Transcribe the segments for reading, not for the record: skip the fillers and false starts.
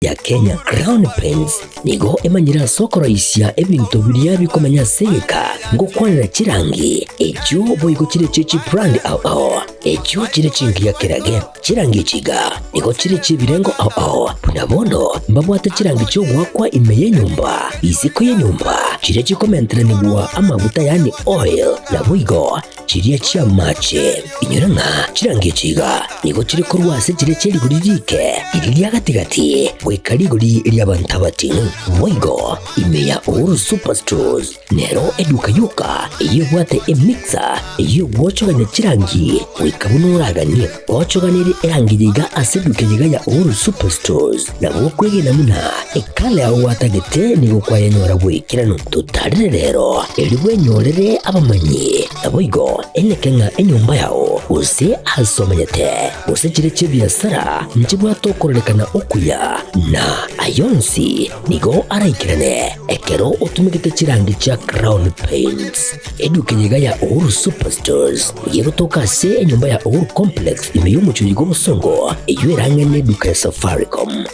ya Kenya Crown Paints nigo emanyira soko raisia ebintu biria bikomanya seka ngo kwanira chirangi ejo boyiko chire chichi brand ao ejo chire chingi ya kirage chirangi chiga nigo chire chibirengo ao punabono mbabwate chirangi cyo gwakwa imeye nyumba iziko ye nyumba chire chikomentera nibwa amavuta yani oil na buigo chiriya chia mache inyuranga chirangi chiga nigo chire kurwase chire chiri guririke iriya gatigati wekariguri iriya bantabati buigo imeya uru superstores nero eduka yuka iyo bwate emixer iyo gwochoganya chirangi wikabunuraganye gwochoganire erangi yiga aseduke yiga ya uru superstores nabo kwege namuna ekale aho watagete nigo kwayanyora wikirano tutarire rero eriwe nyorere abamanyi naboigo enekenga enyumba yao use asomanyete use chire chibiasara nchibwa tokorelekana okuya na ayonsi nigo araikirane ekero utumikite chirangi cha Crown Paints eduke yiga ya uru superstores yego toka se enyumba ya uru complex imeyumuchuri go musongo eyuerange neduka ya Safaricom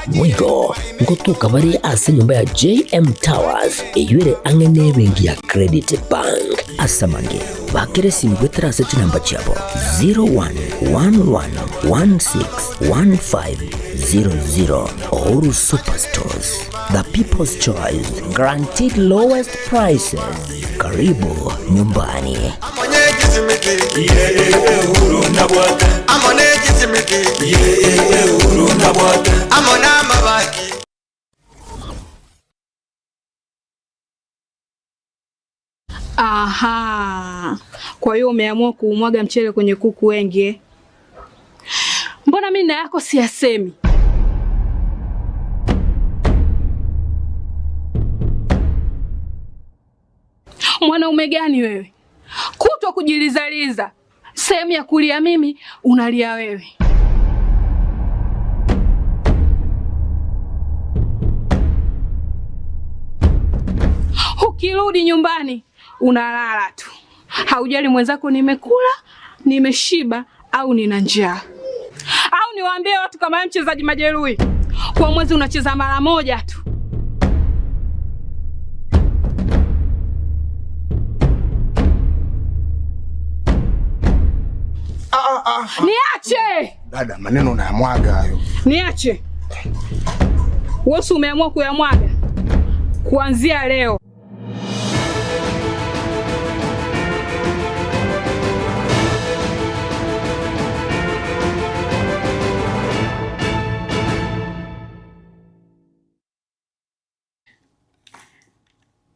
Mwigo ngotuka bari ase nyumba ya JM Towers eyuere angene bengi ya Credit Bank asamange bakere simgwetera ase chinamba chabo 0111161500 Oru Superstores, the people's choice, guaranteed lowest prices. Karibu nyumbani. Aha, kwa hiyo umeamua kuumwaga mchele kwenye kuku wengi. Mbona mimi na yako siyasemi? Mwanaume gani wewe? Kutwa kujilizaliza. Sehemu ya kulia mimi, unalia wewe. Ukirudi nyumbani, unalala tu. Haujali mwenzako nimekula, nimeshiba au nina njaa. Au niwaambie watu kama mchezaji majeruhi. Kwa mwezi unacheza mara moja tu. Niache! Dada, maneno unayamwaga hayo. Niache. Wewe umeamua kuyamwaga. Kuanzia leo.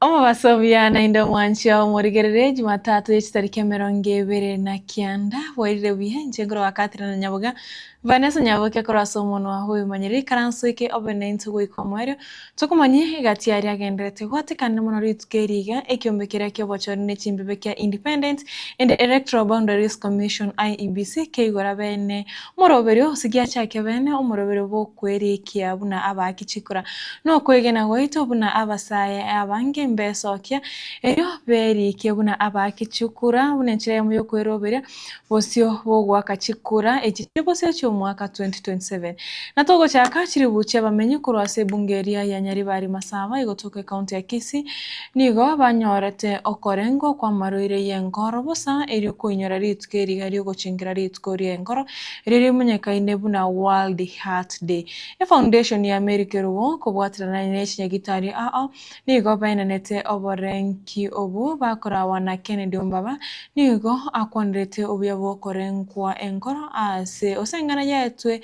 Omubasobya nainda mwancha omurigerere Jumatatu y'ekitariki 29 bwairire bwihenje ngoro wakati na Nyabonga Vanessa Nyaboke korasa omuntu wahuye manyiri karansuike obenento gwikomweryo tukumanye gati yari agenderete gwatekana muno ritugeriga ekyombekera kyobochori n'echimbebe kya Independent and Electoral Boundaries Commission IEBC keigora bene muroberio sigia chake bene omurobero bokweri kiabuna abakichikura no kwegena goito buna abasaye abange mbesokia eyo beri kiabuna abakichukura bunenchire mu yokweroberia bosio bogwakachikura ekichibosio mwaka 2027 natogo chaka chiri buche bamenye kurwase bungeria ya Nyaribari Masaba igotoke county ya Kisii nigo banyorete okorengo kwa maroire yengoro bosa eri kuinyora ritugeri gari gochingira ritugori yengoro riri munyekaine buna World Heart Day e foundation ya America ruwo kobwatirana n'ekinya gitari nigo bainanete oborenki obu bakorawa na Kennedy Ombaba nigo akwandrete obuyabo korengwa engoro ase osengana yetwe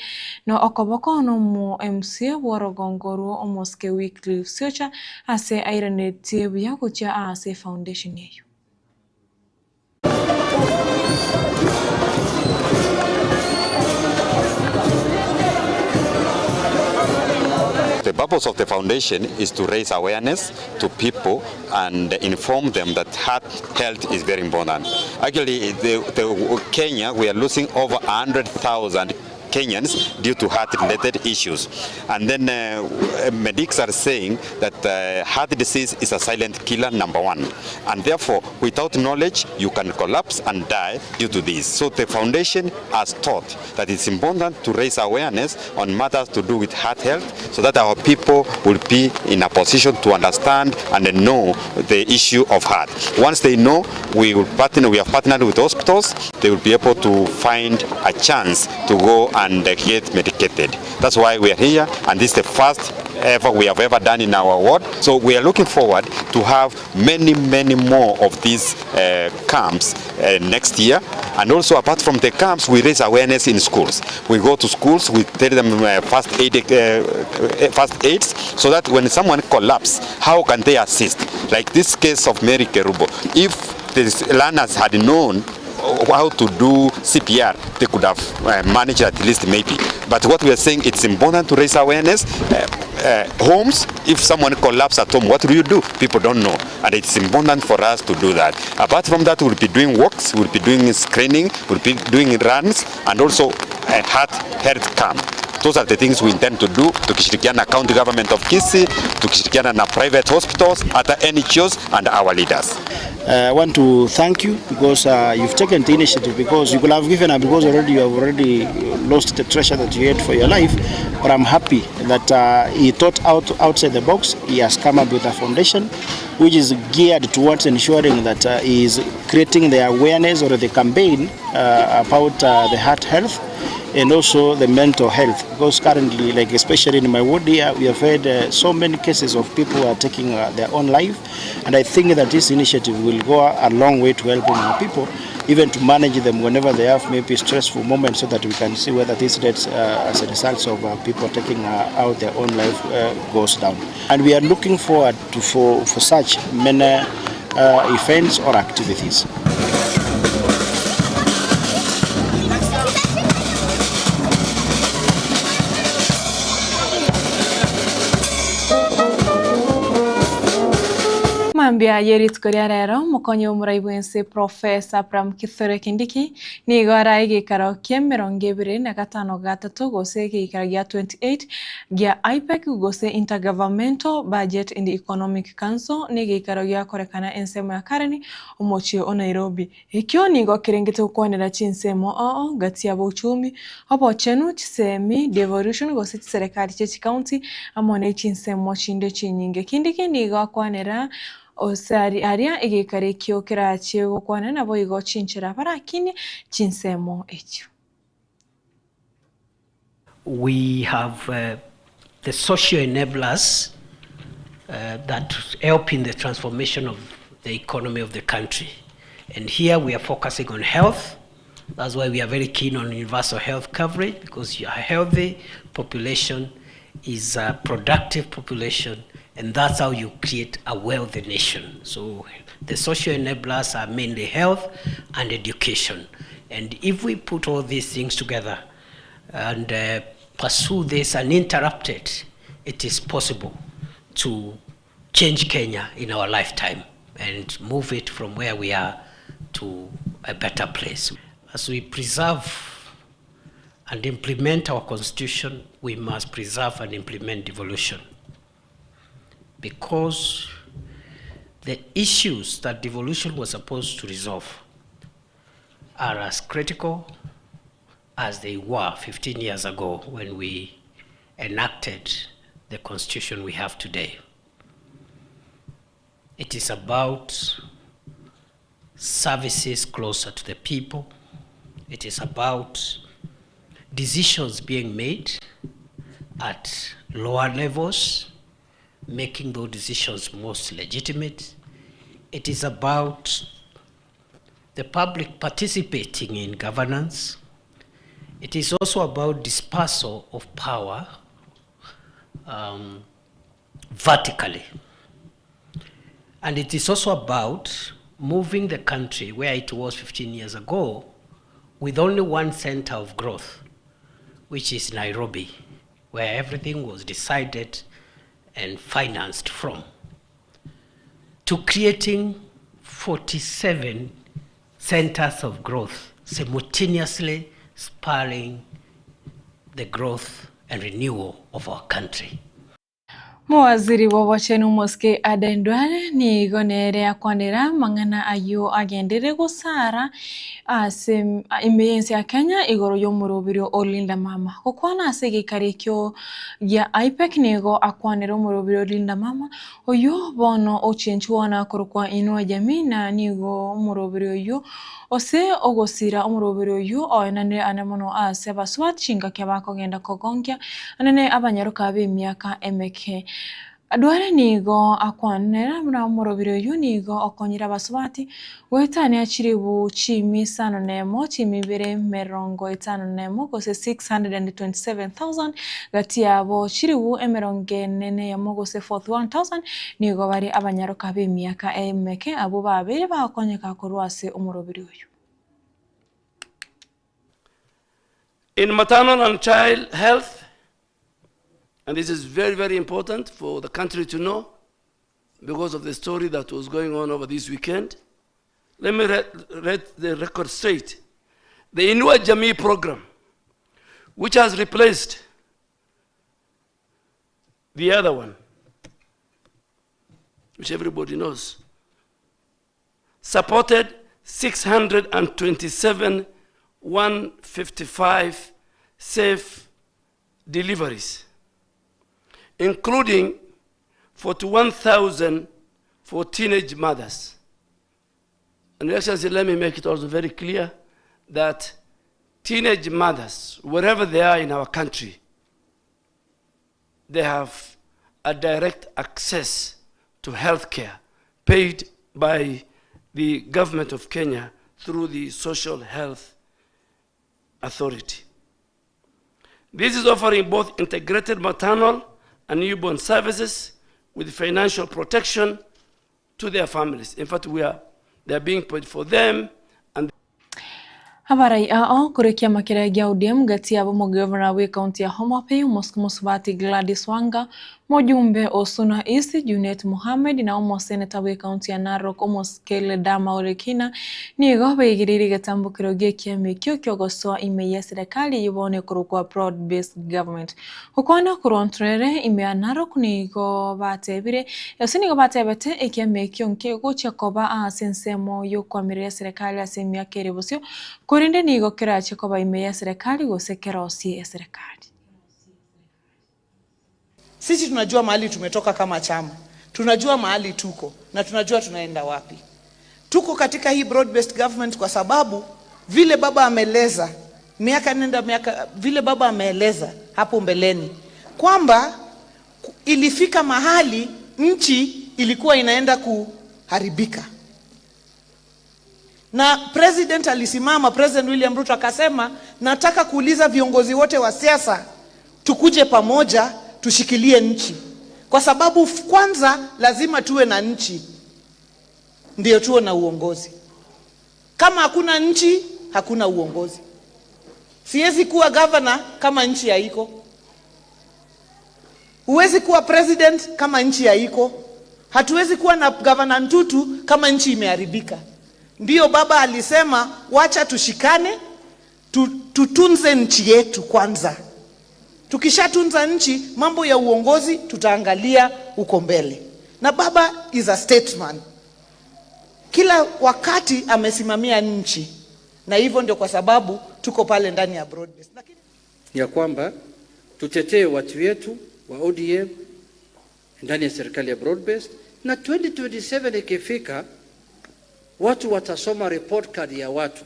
no okoboko no mu MC Worogongoro omoske weekly searcher ase airanete buyakucha ase foundation yeyo. The purpose of the foundation is to raise awareness to people and inform them that heart health is very important. Actually, Kenya, we are losing over 100,000 Kenyans due to heart-related issues. And then medics are saying that heart disease is a silent killer, number one. And therefore, without knowledge, you can collapse and die due to this. So the foundation has taught that it's important to raise awareness on matters to do with heart health so that our people will be in a position to understand and know the issue of heart. Once they know, we have partnered with hospitals, they will be able to find a chance to go and get medicated. That's why we are here, and this is the first ever we have ever done in our ward. So we are looking forward to have many more of these camps next year. And also, apart from the camps, we raise awareness in schools. We go to schools, we tell them first aids, so that when someone collapses, how can they assist? Like this case of Mary Kerubo, if the learners had known how to do CPR, they could have managed at least maybe. But what we are saying, it's important to raise awareness. Homes, if someone collapses at home, what do you do? People don't know. And it's important for us to do that. Apart from that, we'll be doing walks, we'll be doing screening, we'll be doing runs, and also a health camp. Those are the things we intend to do, tukishirikiana na county government of Kisii, tukishirikiana na private hospitals, other NGOs, and our leaders. I want to thank you because you've taken the initiative, because you could have given up because you have already lost the treasure that you had for your life. But I'm happy that he thought outside the box. He has come up with a foundation which is geared towards ensuring that he is creating the awareness or the campaign about the heart health and also the mental health, because currently, like especially in my ward here, we have had so many cases of people who are taking their own life, and I think that this initiative will go a long way to helping our people, even to manage them whenever they have maybe stressful moments, so that we can see whether this rates as a result of people taking out their own life goes down. And we are looking forward to for such many events or activities. Mambia yerit koria rero mukonyo muraibuense Professor Pram Kithure Kindiki ni gora igikaro kia 2023 gose igikaro gia 28 gia IPEC gose Intergovernmental Budget and Economic Council ni igikaro gia korekana ensemo ya kareni umochio o Nairobi. Ikyo nigo kirengete kwanira chinsemo gati ya uchumi hapo chenu chisemi devolution gose serikali chechi county amone chinsemo chinde chinyinge. Kindiki nigo kwanira osari aria igikare kyo kirache gukwana nabo igo chinchira barakini chinsemo echo. We have the social enablers that help in the transformation of the economy of the country, and here we are focusing on health. That's why we are very keen on universal health coverage, because a healthy population is a productive population, and that's how you create a wealthy nation. So the social enablers are mainly health and education. And if we put all these things together and pursue this uninterrupted, it is possible to change Kenya in our lifetime and move it from where we are to a better place. As we preserve and implement our constitution, we must preserve and implement devolution, because the issues that devolution was supposed to resolve are as critical as they were 15 years ago when we enacted the constitution we have today. It is about services closer to the people. It is about decisions being made at lower levels, making those decisions most legitimate. It is about the public participating in governance. It is also about dispersal of power vertically. And it is also about moving the country where it was 15 years ago with only one center of growth, which is Nairobi, where everything was decided and financed from, to creating 47 centers of growth simultaneously spurring the growth and renewal of our country. Mawaziri wa wachenu moske adendwane ni gonere akwanira mangana ayo agendere gusara imyensi ya Kenya igoro y'umurobiro olinda mama kokwana asege karekyo ya IPEC nego akwanira umurobiro olinda mama oyo bono ochenchuana korokwa ino jamii na nigo umurobiro yo ose ogosira umurobiro yo oenane anemono aseba swat chinga kyabako genda kogongya anene abanyaruka b'imyaka emeke adware nigo akwanera muna umurobiro yo nigo okonyira baswati wetane achiribu chimi sano nemo chimi Ibere merongo itano nemo gose 627,000 gati abo chiribu emeronge nene ya mogose 41,000 nigo bari abanyaruka b'imyaka emeke abo babiri bakonyeka korwase umurobiro yo. In maternal and child health, and this is very, very important for the country to know because of the story that was going on over this weekend. Let me read the record straight. The Inua Jamii program, which has replaced the other one, which everybody knows, supported 627,155 safe deliveries, including 41,000 for teenage mothers. And Excellency, let me make it also very clear that teenage mothers, wherever they are in our country, they have a direct access to health care paid by the government of Kenya through the Social Health Authority. This is offering both integrated maternal and newborn services with financial protection to their families. In fact, they are being paid for them. And Habarai kurekia makira ya ODM gati abo mo governor we county ya Homa Bay Musubati Gladys Wanga mojumbe Osuna East Junet Mohamed na omo senator we county ya Narok omo skele dama orekina nigo bayigiriri gatambukiro gekiame kyogosoa ime ya serikali yibone kurukwa broad based government hukwana kurontrere ime ya Narok nigo batebire yosinigo batebete ekiame kyonke gocha koba sensemo yo kwamirira serikali asemia kerebosyo korinde nigo kerache koba ime ya serikali gosekera osi ya serikali. Sisi tunajua mahali tumetoka kama chama. Tunajua mahali tuko na tunajua tunaenda wapi. Tuko katika hii broad based government kwa sababu vile baba ameeleza vile baba ameeleza hapo mbeleni kwamba ilifika mahali nchi ilikuwa inaenda kuharibika. Na president alisimama, President William Ruto akasema nataka kuuliza viongozi wote wa siasa tukuje pamoja tushikilie nchi. Kwa sababu kwanza lazima tuwe na nchi ndio tuwe na uongozi. Kama hakuna nchi, hakuna uongozi. Siwezi kuwa governor kama nchi haiko. Huwezi kuwa president kama nchi haiko. Hatuwezi kuwa na governor Ntutu kama nchi imeharibika. Ndio baba alisema wacha tushikane, tutunze nchi yetu kwanza. Tukishatunza nchi, mambo ya uongozi tutaangalia uko mbele. Na baba is a statesman. Kila wakati amesimamia nchi. Na hivyo ndio kwa sababu tuko pale ndani ya broad based. Ya kwamba tutetee watu wetu wa ODM ndani ya serikali ya broad based, na 2027 ikifika watu watasoma report card ya watu.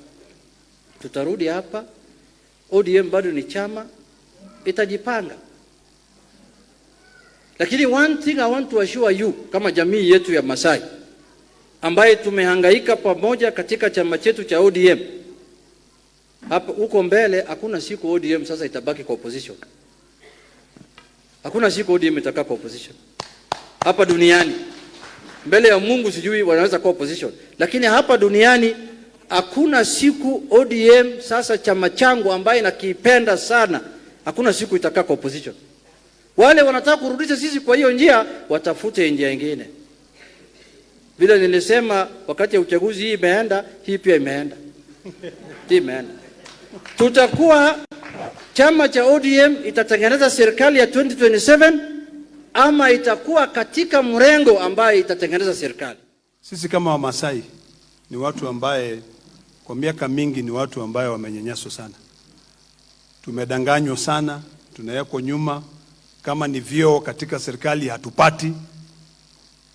Tutarudi hapa, ODM bado ni chama, itajipanga. Lakini one thing I want to assure you, kama jamii yetu ya Masai ambaye tumehangaika pamoja katika chama chetu cha ODM, hapa uko mbele hakuna siku ODM sasa itabaki kwa opposition. Hakuna siku ODM itakaa kwa opposition hapa duniani. Mbele ya Mungu sijui wanaweza kuwa opposition, lakini hapa duniani hakuna siku ODM sasa chama changu ambaye nakipenda sana, hakuna siku itakaa kwa opposition. Wale wanataka kurudisha sisi kwa hiyo njia, watafute njia nyingine. Vile nilisema wakati ya uchaguzi, hii imeenda, hii pia imeenda. Hii imeenda. chama cha ODM itatengeneza serikali ya 2027 ama itakuwa katika mrengo ambaye itatengeneza serikali. Sisi kama Wamasai ni watu ambaye kwa miaka mingi ni watu ambaye wamenyanyaswa sana. Tumedanganywa sana, tunawekwa nyuma. Kama ni vyeo katika serikali hatupati,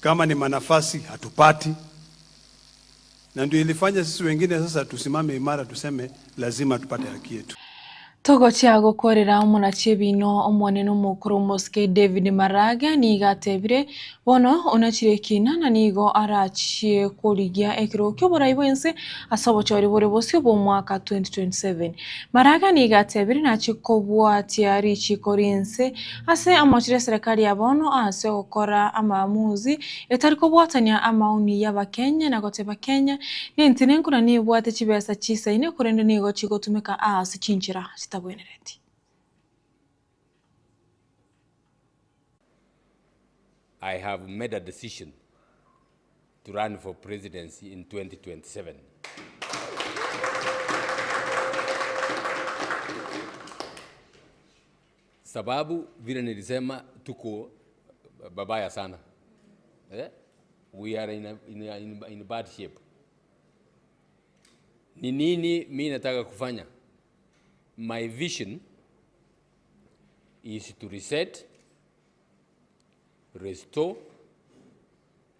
kama ni manafasi hatupati. Na ndio ilifanya sisi wengine sasa tusimame imara, tuseme lazima tupate haki yetu. Togo chiago korera omona chebino omwane no mukuru moske David Maraga ni gatebire bono onachire kina na nigo arachie kurigia ekiro kyobora bwense asabo chori bore bosyo bo mwaka 2027. Maraga ni gatebire na chikobwa tiari chikorinse ase amachire serikali ya bono ase gukora amamuzi etariko bwatanya amauni y'abakenya na goteba Kenya ni ntinenko na ni bwate chibesa chisa ine kurende nigo chigotumika ase chinchira. I have made a decision to run for presidency in 2027. Sababu vile nilisema tuko babaya sana. We are in bad shape. Ni nini mimi nataka kufanya? My vision is to reset, restore,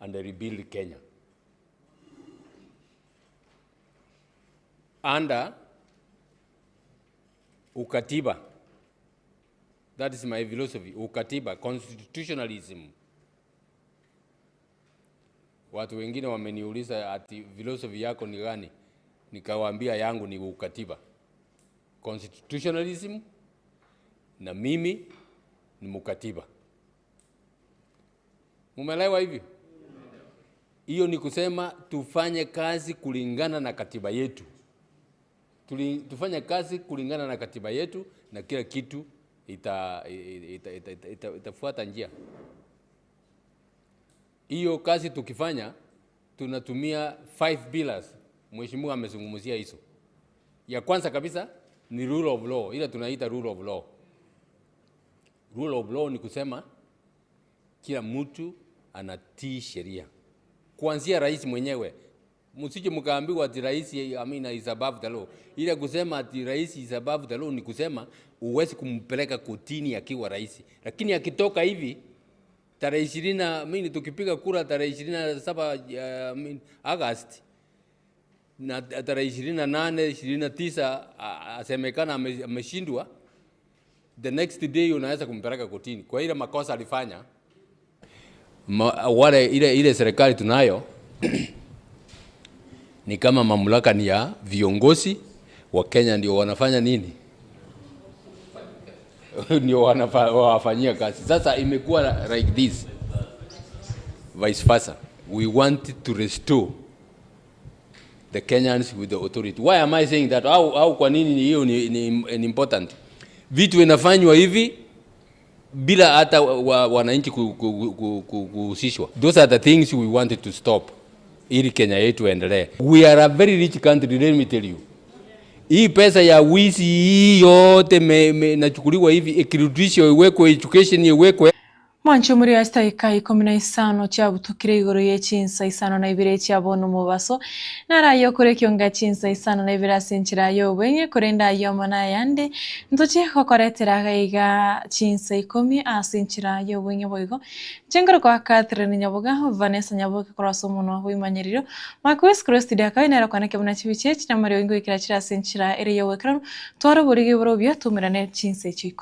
and rebuild Kenya. Under ukatiba, that is my philosophy, ukatiba, constitutionalism. Watu wengine wameniuliza ati philosophy yako ni gani? Nikawaambia yangu ni ukatiba. Constitutionalism na mimi ni mukatiba. Mumeelewa hivyo? Hiyo ni kusema tufanye kazi kulingana na katiba yetu. Tufanye kazi kulingana na katiba yetu na kila kitu itafuata njia. Hiyo kazi tukifanya tunatumia 5 pillars. Mheshimiwa amezungumzia hizo. Ya kwanza kabisa ni rule of law, ila tunaita rule of law. Rule of law ni kusema kila mtu anatii sheria. Kuanzia rais mwenyewe. Msije mkaambiwa ati rais is above the law. Ila kusema ati rais is above the law ni kusema uwezi kumpeleka kotini akiwa rais. Lakini akitoka hivi tarehe 20 mimi tukipiga kura tarehe 27 August na tarehe 28 29 asemekana ameshindwa, the next day unaweza kumpeleka kotini kwa ile makosa alifanya. Wale ile serikali tunayo ni kama mamlaka ni ya viongozi wa Kenya, ndio wanafanya nini? Ndio wanafanyia kazi. Sasa imekuwa like this, vice versa. We want to restore the Kenyans with the authority. Why am I saying that? Au kwa nini hiyo ni important? Vitu vinafanywa hivi bila hata wananchi kuhusishwa. Those are the things we wanted to stop ili Kenya yetu endelee. We are a very rich country, let me tell you. Hii pesa ya wizi yote nachukuliwa hivi, ikirudishwa iwekwe, education iwekwe. Mwancho muri astaika 15 cyabutukire igoro ye Chinsa Isano na Ibere cyabona umubaso narayo kure Ekeonga Chinsa Isano na Ibere asinchira yo benye kurenda yo mana yande ntoche kokoretera gaiga Chinsa 10 asinchira yo benye boigo jengero kwa Catherine Nyabonga Vanessa Nyaboke kuraso muno huyimanyiriro makwes crossed akainera kwa nake buna chibiche na Mario ingo ikirachira asinchira ere yo wekran twaro burige buro bya tumirane Chinsa 10.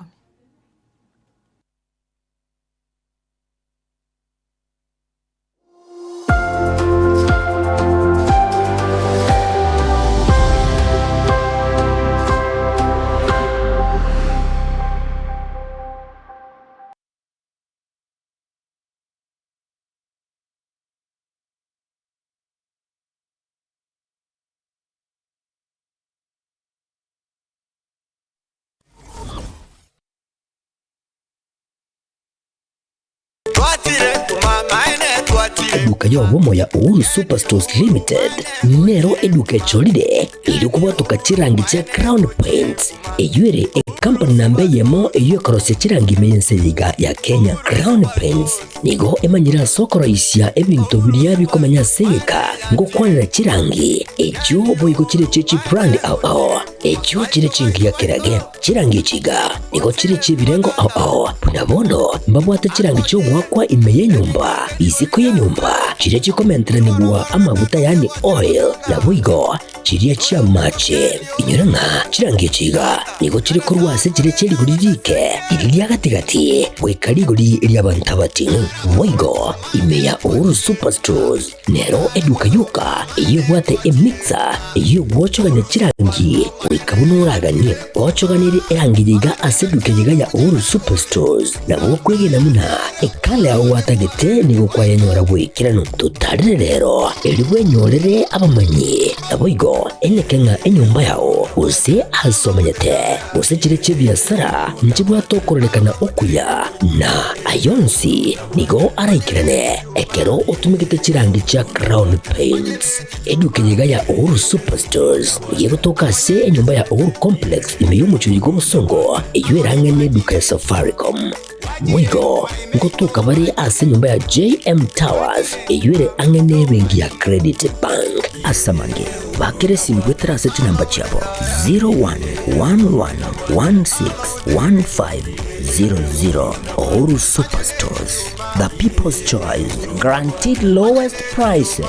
eduka yobomo ya Uhuru Superstores Limited nero eduka echolide ili kubatuka chirangi cha Crown Paints eyuere company nambe yemo eyokorose chirangi mense yiga ya Kenya. Crown Paints nigo emanyira sokoro isya ebintu biria bikomanya seka ngo kwanira chirangi echo boyiko chire chechi brand ao echo chire chingi ya kirage chirangi chiga nigo chire chibirengo ao punabono mbabwate chirangi cyo gwakwa imeye nyumba isiko ye nyumba chire chikomentera nibwa amavuta yani oil na bwigo chiriya chia mache inyuranga chirangi chiga nigo chire kurwase chire cheri guririke iriya gatigati wekari guri iriya bantabati bwigo imeya Uhuru Superstores nero eduka yuka iyo bwate emixer iyo gwochoganya chirangi wikabunuraganye gwochoganire erangi yiga aseduke yiga ya Uhuru Superstores na gwokwege namuna ekale aho watagete nigo kwayanyora bwikirano tutarire rero elibwe nyorere abamanyi nabwigo enekenga enyumba yao use asomanyete use chire chibiasara nchibwa tokorelekana okuya na ayonsi nigo araikirane ekero utumikite chirangi cha Crown Paints eduke yiga ya Uhuru Superstores yego toka se enyumba ya Uhuru Complex imeyumucho yigo musongo eyuerange neduka ya Safaricom mwigo ngotuka bari ase nyumba ya JM Towers eyuere angene bengi ya Credit Bank asamange bakere simgwetera seti namba chabo 0111161500 Uhuru Superstores, the people's choice, guaranteed lowest prices.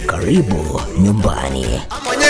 Karibu nyumbani. Amone